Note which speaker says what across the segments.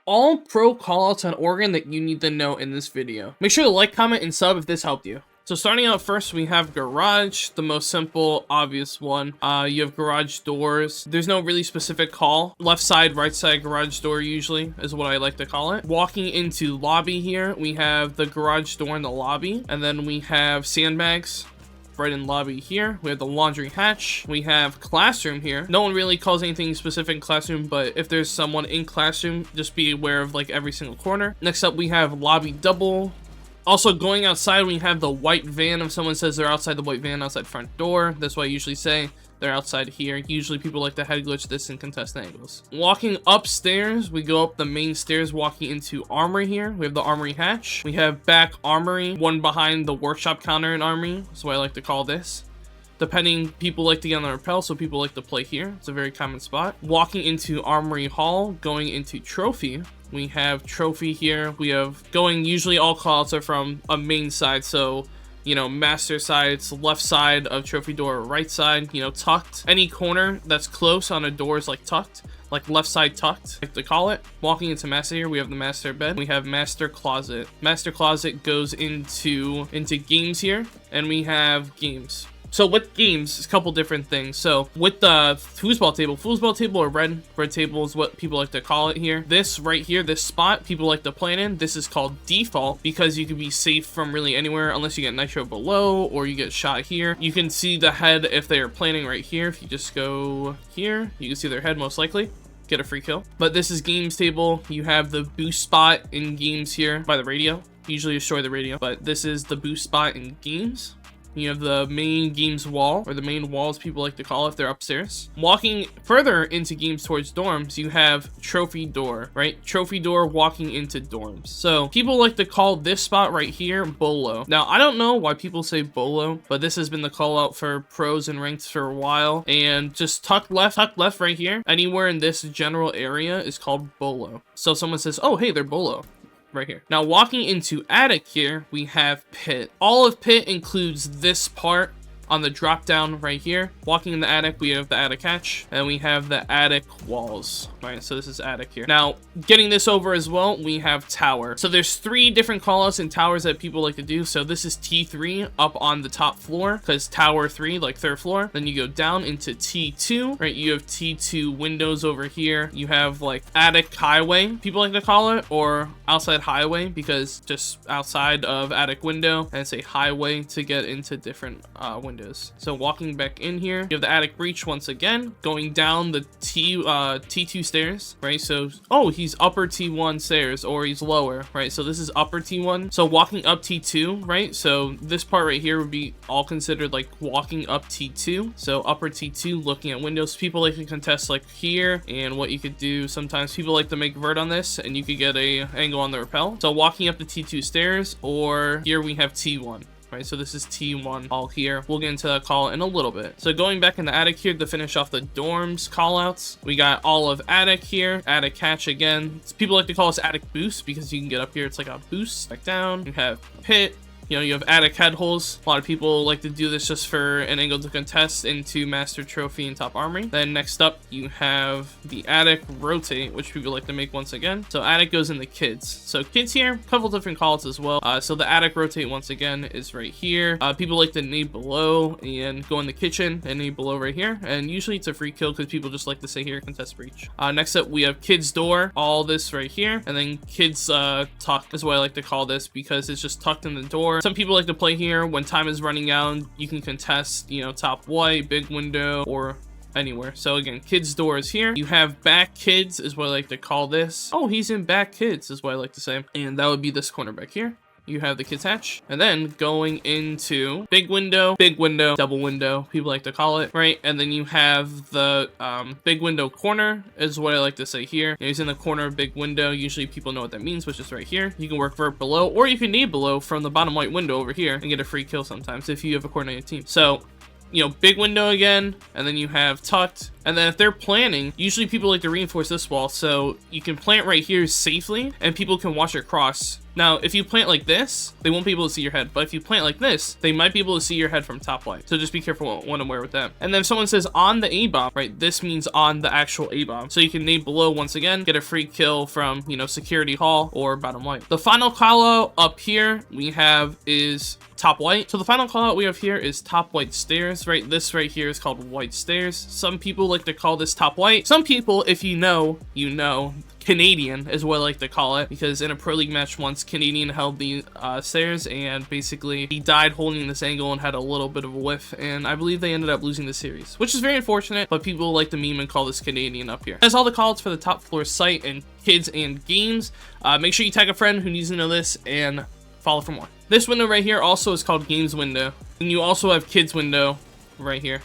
Speaker 1: all pro callouts on Oregon that you need to know in this video. Make sure to like, comment, and sub if this helped you. So starting out first, we have garage, the most simple, obvious one. You have garage doors. There's no really specific call. Left side, right side garage door usually is what I like to call it. Walking into lobby here, we have the garage door in the lobby, and then we have sandbags right in lobby here. We have the laundry hatch. We have classroom here. No one really calls anything specific in classroom, but if there's someone in classroom, just be aware of like every single corner. Next up, we have lobby double. Also, going outside, we have the white van. If someone says they're outside the white van, outside front door, that's what I usually say. They're outside here. Usually people like to head glitch this and contest angles. Walking upstairs, we go up the main stairs, walking into armory here. We have the armory hatch. We have back armory, one behind the workshop counter in armory. That's what I like to call this. Depending, people like to get on the rappel, so people like to play here. It's a very common spot. Walking into armory hall, going into trophy. We have trophy here. We have going, usually all callouts are from a main side, so you know, master side, it's left side of trophy door, right side, you know, tucked. Any corner that's close on a door is like tucked, like left side tucked, like to call it. Walking into master here, we have the master bed. We have master closet. Master closet goes into games here, and we have games. So with games, it's a couple different things. So with the foosball table or red table is what people like to call it here. This right here, this spot, people like to play it in. This is called default because you can be safe from really anywhere unless you get nitro below or you get shot here. You can see the head if they are planning right here. If you just go here, you can see their head most likely. Get a free kill. But this is games table. You have the boost spot in games here by the radio. Usually destroy the radio, but this is the boost spot in games. You have the main games wall, or the main walls people like to call it if they're upstairs. Walking further into games towards dorms, you have trophy door, right? Trophy door walking into dorms. So people like to call this spot right here bolo. Now, I don't know why people say bolo, but this has been the call out for pros and ranks for a while. And just tuck left right here. Anywhere in this general area is called bolo. So if someone says, oh, hey, they're bolo. Right here. Now walking into attic here, we have pit. All of pit includes this part on the drop down right here. Walking in the attic, we have the attic hatch, and we have the attic walls. Right, so this is attic here. Now, getting this over as well, we have tower. So there's 3 different callouts in towers that people like to do. So this is T3 up on the top floor, because tower 3, like 3rd floor. Then you go down into T2, right? You have T2 windows over here. You have like attic highway, people like to call it, or outside highway, because just outside of attic window, and it's a highway to get into different windows. So walking back in here, you have the attic breach once again, going down the T2 stairs, right? So, oh, he's upper T1 stairs, or he's lower, right? So this is upper T1. So walking up T2, right? So this part right here would be all considered like walking up T2. So upper T2, looking at windows. People like to contest like here, and what you could do, sometimes people like to make vert on this, and you could get a angle on the rappel. So walking up the T2 stairs, or here we have T1. Right, so this is T1 all here. We'll get into that call in a little bit. So going back in the attic here to finish off the dorms callouts, we got all of attic here, attic hatch again. People like to call this attic boost because you can get up here, it's like a boost. Back down, you have pit. You know, you have attic head holes. A lot of people like to do this just for an angle to contest into master trophy and top armory. Then next up, you have the attic rotate, which people like to make once again. So attic goes in the kids. So kids here, a couple different calls as well. So the attic rotate once again is right here. People like to nade below and go in the kitchen and nade below right here. And usually it's a free kill because people just like to say here, contest breach. Next up, we have kids door, all this right here. And then kids tuck is what I like to call this because it's just tucked in the door. Some people like to play here when time is running out. You can contest, you know, top white, big window, or anywhere. So again, kids doors here. You have back kids is what I like to call this. Oh, he's in back kids is what I like to say. And that would be this corner back here. You have the kids hatch, and then going into big window, double window, people like to call it, right? And then you have the big window corner is what I like to say here. He's in the corner of big window. Usually people know what that means, which is right here. You can work vert below, or you can nade below from the bottom white window over here and get a free kill sometimes if you have a coordinated team. So, you know, big window again, and then you have tucked, And then if they're planting, usually people like to reinforce this wall so you can plant right here safely and people can watch your cross. Now, if you plant like this, they won't be able to see your head. But if you plant like this, they might be able to see your head from top white. So just be careful what and where with that. And then if someone says on the A-bomb, right, this means on the actual A-bomb. So you can nade below once again, get a free kill from, you know, security hall or bottom white. The final callout up here we have is top white. So the final callout we have here is top white stairs, right? This right here is called white stairs. Some people like to call this top white. Some people, if you know, you know. Canadian is what I like to call it, because in a Pro League match once, Canadian held the stairs and basically he died holding this angle and had a little bit of a whiff, and I believe they ended up losing the series, which is very unfortunate, but people like to meme and call this Canadian up here. That's all the callouts for the top floor site and kids and games. Make sure you tag a friend who needs to know this and follow for more. This window right here also is called games window, and you also have kids window right here.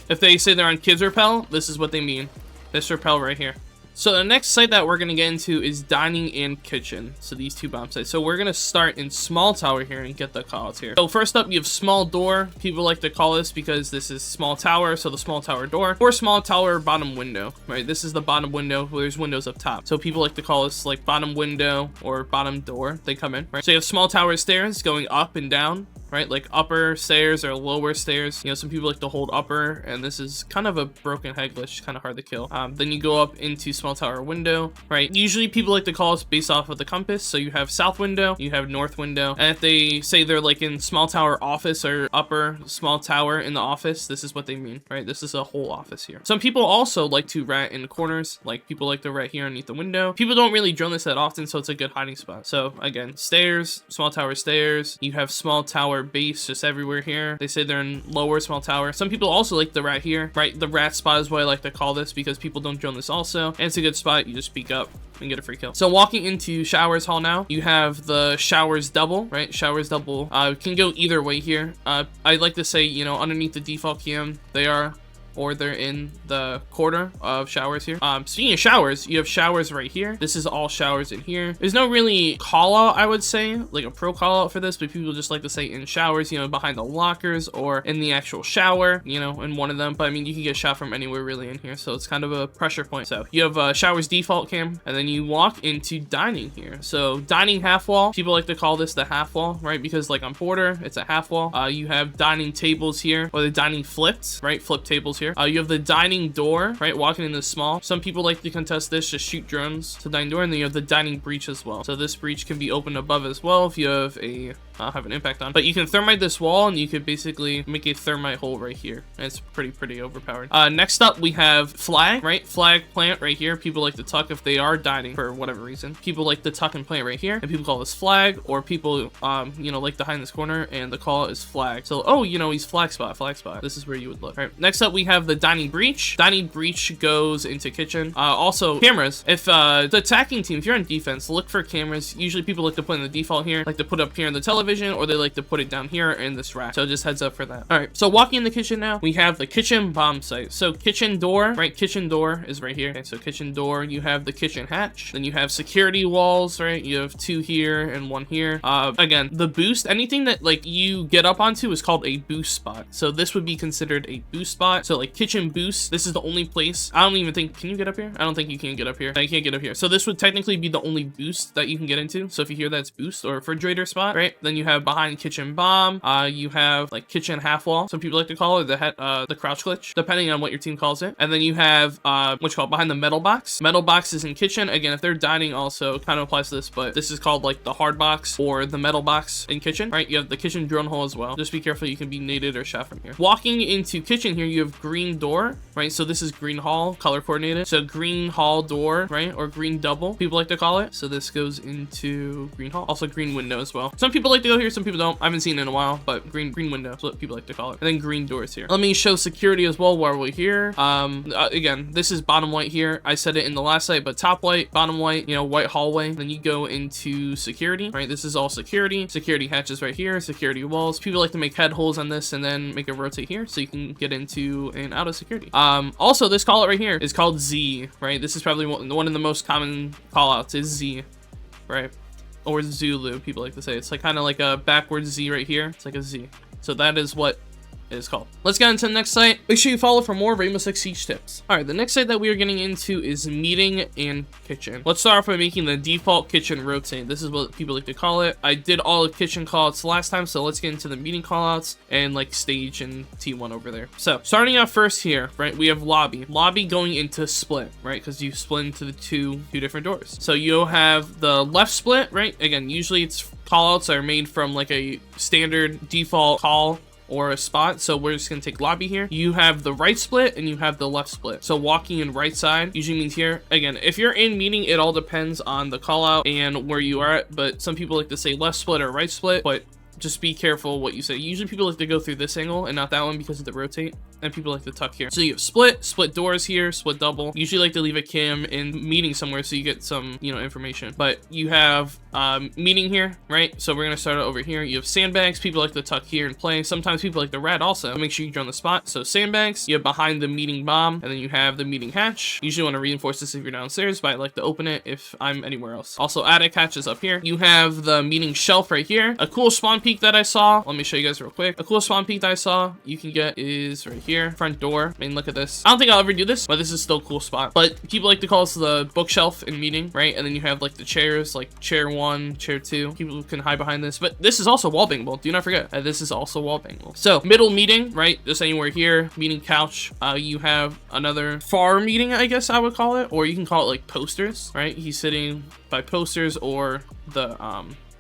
Speaker 1: If they say they're on kids repel, this is what they mean. This repel right here. So the next site that we're going to get into is dining and kitchen. So these two bomb sites. So we're going to start in small tower here and get the callouts here. So first up, you have small door. People like to call this because this is small tower. So the small tower door or small tower bottom window, right? This is the bottom window where there's windows up top. So people like to call this like bottom window or bottom door. They come in, right? So you have small tower stairs going up and down, right? Like upper stairs or lower stairs. You know, some people like to hold upper, and this is kind of a broken head glitch, kind of hard to kill. Then you go up into small tower window, right? Usually people like to call us based off of the compass. So you have south window, you have north window, and if they say they're like in small tower office or upper small tower in the office, this is what they mean, right? This is a whole office here. Some people also like to rat in the corners, like people like to rat here underneath the window. People don't really drone this that often, so it's a good hiding spot. So again, stairs, small tower stairs, you have small tower base just everywhere here. They say they're in lower small tower. Some people also like the rat here, right? The rat spot is what I like to call this because people don't drone this also, and it's a good spot. You just speak up and get a free kill. So walking into showers hall now, you have the showers double, right? Showers double can go either way here. I like to say, you know, underneath the default cam, they are, or they're in the corner of showers here. Speaking of showers, you have showers right here. This is all showers in here. There's no really call out, I would say, like a pro call out for this, but people just like to say in showers, you know, behind the lockers or in the actual shower, you know, in one of them. But I mean, you can get shot from anywhere really in here, so it's kind of a pressure point. So you have showers default cam, and then you walk into dining here. So dining half wall, people like to call this the half wall, right? Because like on Porter, it's a half wall. You have dining tables here, or the dining flipped, right? Flip tables here. You have the dining door, right? Walking in the small. Some people like to contest this, just shoot drones to dining door, and then you have the dining breach as well. So this breach can be opened above as well if you have a have an impact on. But you can thermite this wall, and you could basically make a thermite hole right here. And it's pretty overpowered. Next up, we have flag, right? Flag plant right here. People like to tuck if they are dining for whatever reason. People like to tuck and plant right here, and people call this flag, or people, you know, like to hide in this corner, and the call is flag. So, oh, you know, he's flag spot, flag spot. This is where you would look. All right. Next up, we have the dining breach. Dining breach goes into kitchen. Also, cameras. If the attacking team, if you're on defense, look for cameras. Usually people like to put in the default here, like to put up here in the television, or they like to put it down here in this rack. So just heads up for that. All right, so walking in the kitchen now, we have the kitchen bomb site. So kitchen door, right? Kitchen door is right here. Okay, so kitchen door, you have the kitchen hatch. Then you have security walls, right? You have two here and one here. Again, the boost, anything that like you get up onto is called a boost spot. So this would be considered a boost spot. So like kitchen boost, this is the only place. I don't even think, can you get up here? I don't think you can get up here. I can't get up here. So this would technically be the only boost that you can get into. So if you hear that's boost or refrigerator spot, right? Then you have behind kitchen bomb, you have like kitchen half wall, some people like to call it the crouch glitch, depending on what your team calls it. And then you have what you call behind the metal box. Metal box is in kitchen. Again, if they're dining also kind of applies to this, but this is called like the hard box or the metal box in kitchen, right? You have the kitchen drone hole as well. Just be careful, you can be naded or shot from here. Walking into kitchen here, you have green door, right? So this is green hall, color coordinated. So green hall door, right? Or green double, people like to call it. So this goes into green hall. Also green window as well. Some people like to go here, some people don't. I haven't seen it in a while, but green window is what people like to call it. And then green doors here. Let me show security as well while we're here. Again, this is bottom white here. I said it in the last site, but top white, bottom white, you know, white hallway. Then you go into security, right? This is all security. Security hatches right here, security walls. People like to make head holes on this and then make it rotate here so you can get into and out of security. Also, this call out right here is called Z, right? This is probably one of the most common call outs is Z, right? Or Zulu, people like to say. It's like kind of like a backwards Z right here. It's like a Z. So that is what is called. Let's get into the next site. Make sure you follow for more Rainbow Six Siege tips. All right, the next site that we are getting into is meeting and kitchen. Let's start off by making the default kitchen rotate. This is what people like to call it. I did all the kitchen callouts last time, so let's get into the meeting callouts and like stage and T1 over there. So starting out first here, right, we have lobby. Lobby going into split, right, because you split into the two different doors. So you'll have the left split, right? Again, usually it's callouts are made from like a standard default call or a spot, so we're just gonna take lobby here. You have the right split and you have the left split. So walking in right side usually means here. Again, if you're in meeting, it all depends on the call out and where you are at, but some people like to say left split or right split, but just be careful what you say. Usually people like to go through this angle and not that one because of the rotate, and people like to tuck here. So you have split doors here, split double. Usually like to leave a cam in meeting somewhere so you get some, you know, information. But you have meeting here, right? So we're gonna start over here. You have sandbags. People like to tuck here and play. Sometimes people like to rat also. Make sure you join the spot. So sandbags, you have behind the meeting bomb, and then you have the meeting hatch. Usually want to reinforce this if you're downstairs, but I like to open it if I'm anywhere else. Also attic hatch is up here. You have the meeting shelf right here. A cool spawn peek that I saw. Let me show you guys real quick. A cool spawn peek that I saw you can get is right here. Front door. I mean, look at this. I don't think I'll ever do this, but this is still a cool spot. But people like to call this the bookshelf in meeting, right? And then you have like the chairs, like chair 1, chair 2. People can hide behind this, but this is also wall bangable. Do not forget that this is also wall bangable. So middle meeting, right? Just anywhere here. Meeting couch. You have another far meeting, I guess I would call it, or you can call it like posters, right? He's sitting by posters or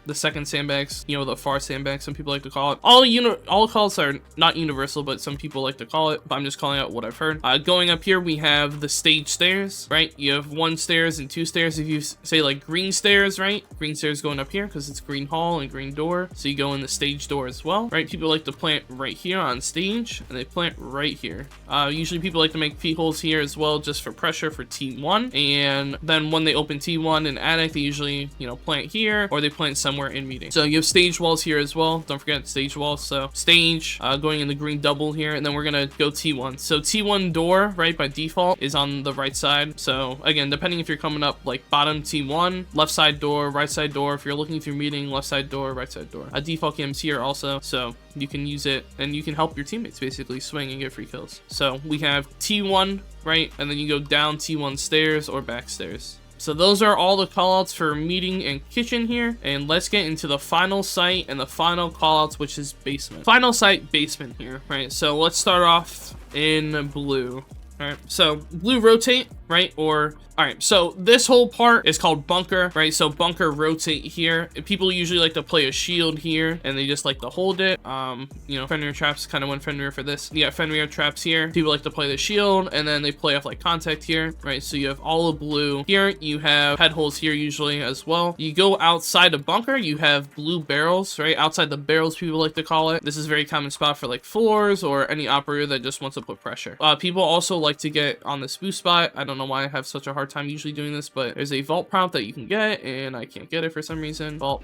Speaker 1: the second sandbags, you know, the far sandbags, some people like to call it. All calls are not universal, but some people like to call it, but I'm just calling out what I've heard. Going up here, we have the stage stairs, right? You have 1 stairs and 2 stairs. If you say like green stairs, right? Green stairs going up here because it's green hall and green door. So you go in the stage door as well, right? People like to plant right here on stage and they plant right here. Usually people like to make feet holes here as well, just for pressure for T1. And then when they open T1 and attic, they usually, you know, plant here or they plant somewhere in meeting. So you have stage walls here as well. Don't forget stage walls. So stage going in the green double here, and then we're gonna go T1. So T1 door, right, by default is on the right side. So again, depending if you're coming up like bottom T1, left side door, right side door. If you're looking through meeting, left side door, right side door. A default cam's here also, so you can use it and you can help your teammates basically swing and get free kills. So we have T1, right, and then you go down T1 stairs or back stairs. So those are all the callouts for meeting and kitchen here, and let's get into the final site and the final callouts, which is basement. Final site, basement here, right? So let's start off in blue. All right, so blue rotate, right? Or all right, so this whole part is called bunker, right? So bunker rotate here. People usually like to play a shield here and they just like to hold it. You know, Fenrir traps kind of went Fenrir for this. Yeah, Fenrir traps here. People like to play the shield and then they play off like contact here, right? So you have all of blue here. You have head holes here usually as well. You go outside of bunker, you have blue barrels, right? Outside the barrels, people like to call it. This is a very common spot for like floors or any operator that just wants to put pressure. People also like to get on this boost spot. I don't know why I have such a hard time usually doing this, but there's a vault prompt that you can get and I can't get it for some reason. Vault.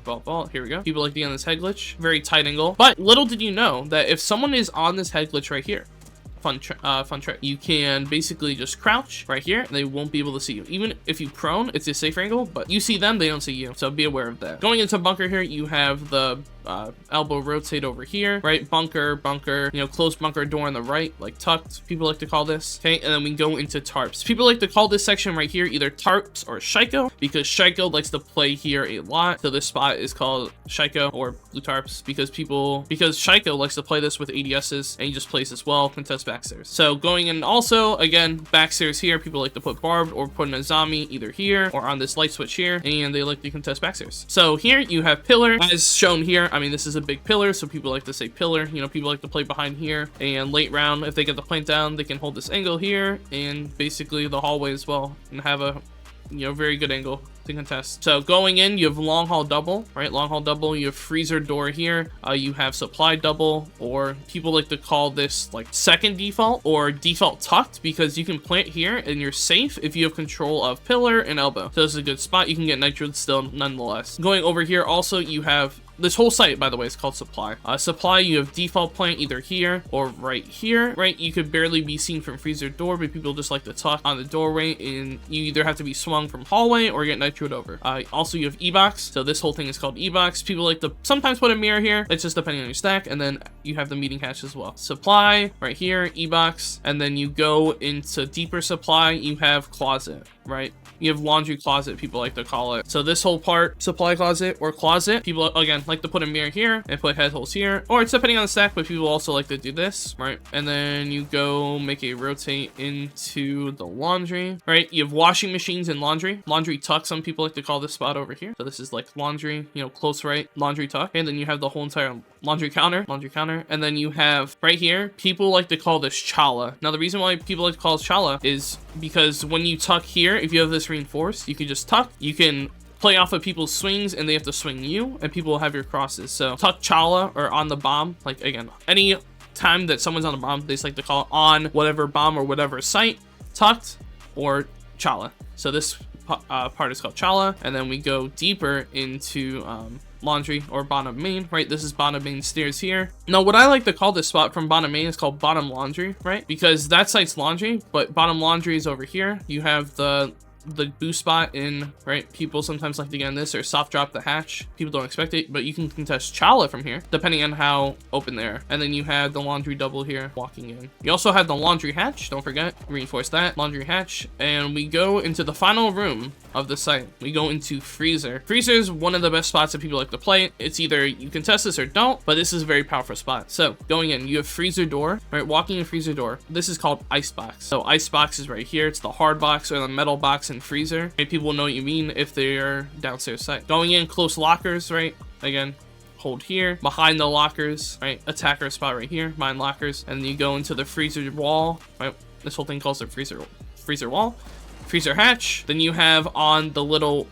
Speaker 1: Here we go. People like to be on this head glitch. Very tight angle. But little did you know that if someone is on this head glitch right here, fun trick, you can basically just crouch right here and they won't be able to see you. Even if you prone, it's a safe angle, but you see them, they don't see you, so be aware of that. Going into bunker here, you have the elbow rotate over here, right? Bunker, you know, close bunker door on the right, like tucked, people like to call this. Okay, and then we go into tarps. People like to call this section right here either tarps or Shiko, because Shiko likes to play here a lot. So this spot is called Shiko or blue tarps because Shiko likes to play this with ADSs and he just plays as well, contest backstairs. So going in also, again, backstairs here, people like to put barbed or put in a zombie either here or on this light switch here, and they like to contest backstairs. So here you have pillar as shown here. I mean, this is a big pillar, so people like to say pillar. You know, people like to play behind here, and late round, if they get the plant down, they can hold this angle here, and basically the hallway as well, and have a, you know, very good angle to contest. So going in, you have long haul double, right? Long haul double. You have freezer door here. You have supply double, or people like to call this like second default or default tucked, because you can plant here and you're safe if you have control of pillar and elbow. So this is a good spot. You can get nitro still nonetheless. Going over here also, you have this whole site, by the way, is called supply. Supply, you have default plant either here or right here, right? You could barely be seen from freezer door, but people just like to tuck on the doorway, and you either have to be swung from hallway or get nitroed over. Also, you have E-box. So this whole thing is called E-box. People like to sometimes put a mirror here. It's just depending on your stack. And then you have the meeting hatch as well. Supply right here, E-box, and then you go into deeper supply. You have closet, right? You have laundry closet, people like to call it. So this whole part, supply closet or closet, people again like to put a mirror here and put head holes here, or it's depending on the stack, but people also like to do this, right? And then you go make a rotate into the laundry, right? You have washing machines and laundry tuck. Some people like to call this spot over here. So this is like laundry, you know, close right, laundry tuck. And then you have the whole entire laundry counter. And then you have right here, people like to call this chala. Now, the reason why people like to call it chala is because when you tuck here, if you have this reinforced, you can just tuck. You can play off of people's swings and they have to swing you, and people will have your crosses. So tuck, chala, or on the bomb. Like, again, any time that someone's on the bomb, they just like to call it on whatever bomb or whatever site, tucked or chala. So this part is called chala. And then we go deeper into laundry or bottom main, right? This is bottom main stairs here. Now, what I like to call this spot from bottom main is called bottom laundry, right? Because that site's laundry, but bottom laundry is over here. You have the boost spot in, right? People sometimes like to get in this or soft drop the hatch. People don't expect it, but you can contest chala from here depending on how open they are. And then you have the laundry double here walking in. You also have the laundry hatch, don't forget, reinforce that laundry hatch. And we go into the final room of the site. We go into freezer. Freezer is one of the best spots that people like to play. It's either you can test this or don't, but this is a very powerful spot. So going in, you have freezer door, right? Walking in freezer door. This is called ice box. So ice box is right here. It's the hard box or the metal box in freezer. Right? People will know what you mean if they're downstairs site. Going in, close lockers, right? Again, hold here. Behind the lockers, right? Attacker spot right here, behind lockers. And then you go into the freezer wall, right? This whole thing calls it freezer wall. Freezer hatch. Then you have on the little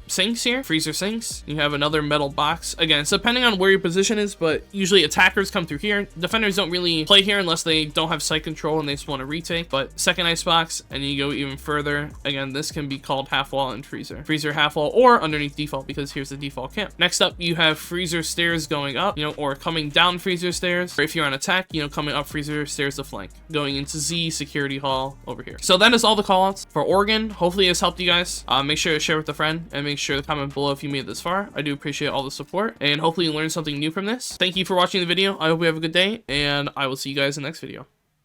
Speaker 1: sinks here, freezer sinks. You have another metal box. Again, it's depending on where your position is, but usually attackers come through here. Defenders don't really play here unless they don't have site control and they just want to retake. But second ice box, and you go even further. Again, this can be called half wall and freezer. Freezer half wall or underneath default, because here's the default camp. Next up, you have freezer stairs going up, you know, or coming down freezer stairs. Or if you're on attack, you know, coming up freezer stairs to flank. Going into Z security hall over here. So that is all the callouts for Oregon. Hopefully this helped you guys. Make sure to share with a friend and make sure to comment below if you made it this far. I do appreciate all the support, and hopefully you learned something new from this. Thank you for watching the video. I hope you have a good day, and I will see you guys in the next video.